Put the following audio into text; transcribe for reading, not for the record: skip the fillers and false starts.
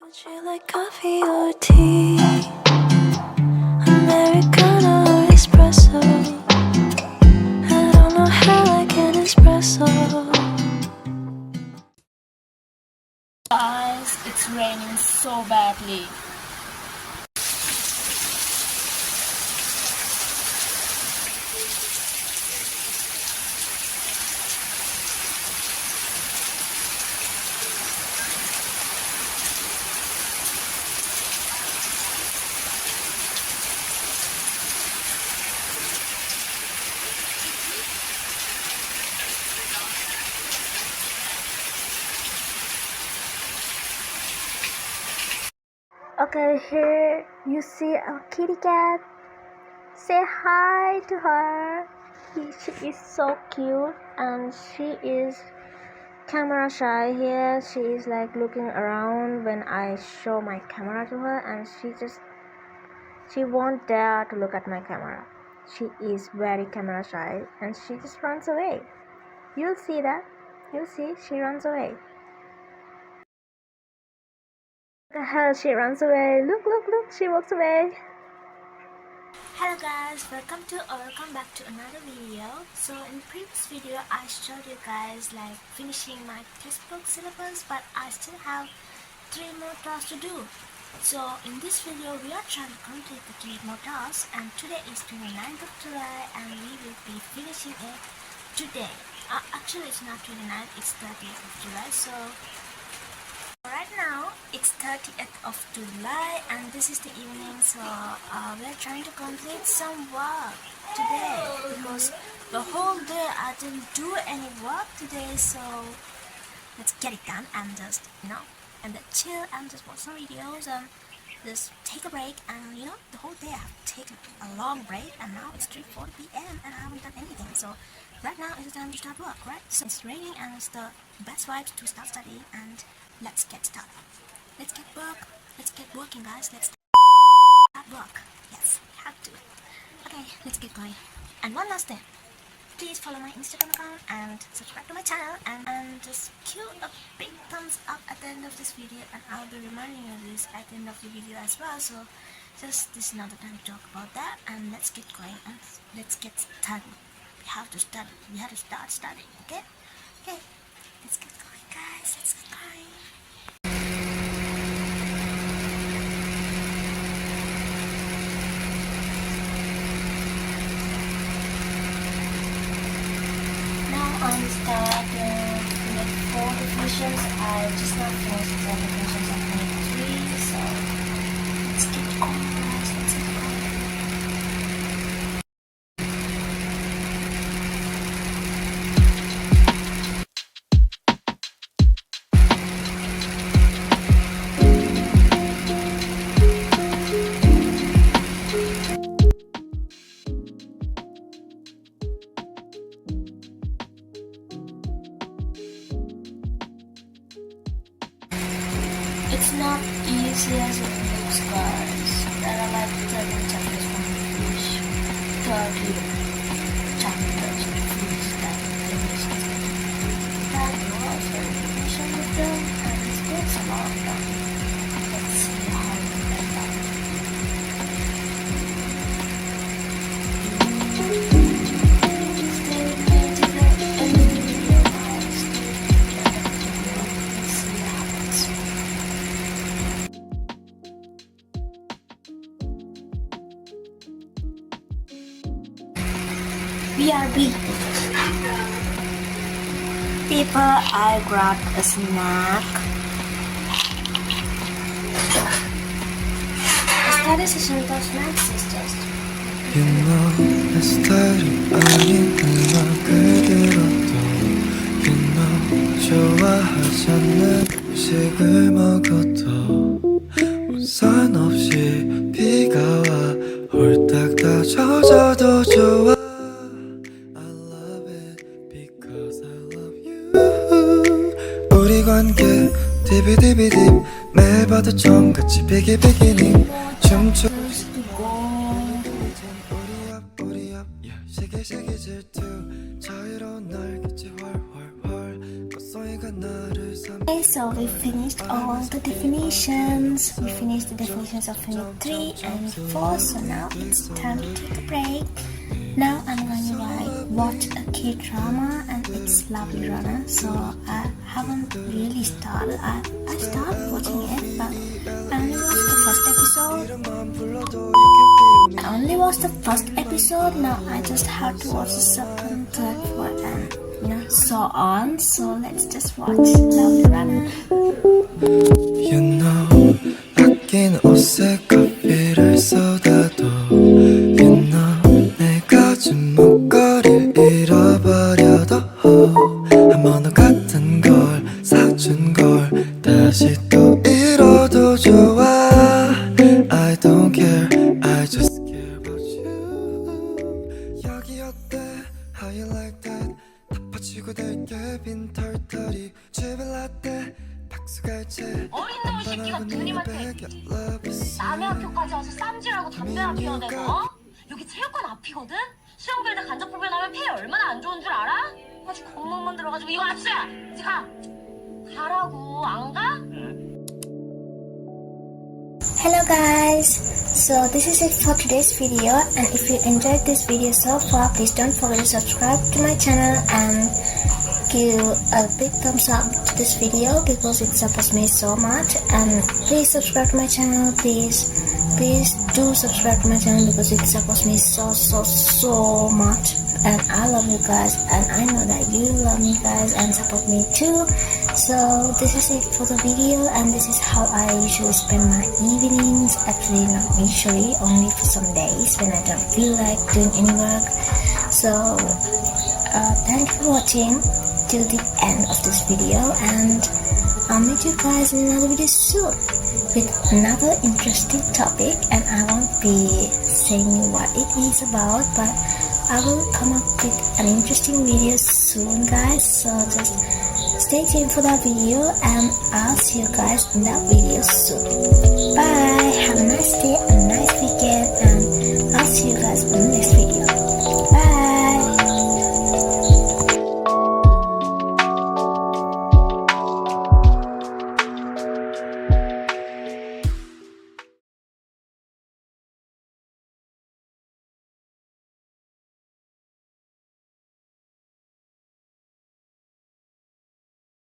Would you like coffee or tea? Americano or espresso? I don't know how I can espresso. Guys, it's raining so badly. Okay, here you see our kitty cat. Say hi to her. She is so cute and she is camera shy. Here she is like looking around when I show my camera to her, and she won't dare to look at my camera. She is very camera shy and she just runs away. You'll see that. You'll see she runs away. What the hell, she runs away. Look, she walks away. Hello guys, welcome back to another video. So in previous video I showed you guys like finishing my textbook syllabus, but I still have 3 more tasks to do. So in this video we are trying to complete the 3 more tasks, and today is 29th of July and we will be finishing it today. Actually it's not 29th, it's 30th of July. So right now it's 30th of July and this is the evening, so we're trying to complete some work today because the whole day I didn't do any work today. So let's get it done and just and then chill and just watch some videos and just take a break. And the whole day I have taken a long break and now it's 3:40 p.m. and I haven't done anything. So right now is the time to start work, right? So it's raining and it's the best vibes to start studying, and let's get started. Let's get working guys. Let's start work. Yes, we have to. Okay, let's get going. And one last thing, please follow my Instagram account and subscribe to my channel, and just cue a big thumbs up at the end of this video, and I'll be reminding you of this at the end of the video as well. So just this is not the time to talk about that, and let's get going and let's get started. We have to study. We have to start studying. Okay, let's get going guys. Let's get going. I'm starting with 4 definitions. I just now finished the definitions of 23, so let's get going guys, let's get going. It's not easy as it looks guys. There are like 13 chapters from the finish, 30 chapters to finish that definitions. That was very definition with them, and it takes a lot of time. Let's see how we get that. BRB. People, I grabbed a snack. The study session of snack sisters. You know 내 스타일이 아닌 음악을 들어도 You know 좋아하지 않는 음식을 먹어도 우산 없이 비가 와 홀딱 다 젖어도 좋아 우리 관계 디비디비디 매일 봐도 좀같이 비기비기니 춤추 우리 앞 시기시기 질투 자유로운 날개치 훨훨훨 꽃송이가 나를 so we finished all the definitions. We finished the definitions of Unit 3 and Unit 4, so now it's time to take a break. Now I'm going to watch a K-drama and it's Lovely Runner. So I haven't really started. I started watching it, but I only watched the first episode. Now I just have to watch the second, third, fourth, and so on. So let's just watch Lovely Runner. You know 아낀 옷에 커피를 쏟아도 You know 내가 준 목걸이를 잃어버려도 한 번호 같은 걸 사준 걸 다시 또 잃어도 좋아 I don't care I just care about you 여기 어때 How you like that 덮어치고 될게 빈 털털이 집에 라떼 박수갈채 어린 놈의 새끼가 누님한테 남의 학교까지 와서 쌈질하고 담배나 피워대고 여기 체육관 앞이거든? 시험 결대 간접 불변하면 폐에 얼마나 안 좋은 줄 알아? 아직 겉멋만 들어가지고 이거 아치야! 이제 가! 가라고 안 가? Hello guys, so this is it for today's video, and if you enjoyed this video so far, please don't forget to subscribe to my channel and give a big thumbs up to this video because it supports me so much. And please subscribe to my channel, please do subscribe to my channel because it supports me so much. And I love you guys, and I know that you love me guys and support me too. So this is it for the video, and this is how I usually spend my evenings. Actually not usually, only for some days when I don't feel like doing any work. So thank you for watching till the end of this video, and I'll meet you guys in another video soon with another interesting topic. And I won't be saying what it is about, but I will come up with an interesting video soon guys, so just stay tuned for that video, and I'll see you guys in that video soon. Bye, have a nice day, a nice weekend, and I'll see you guys in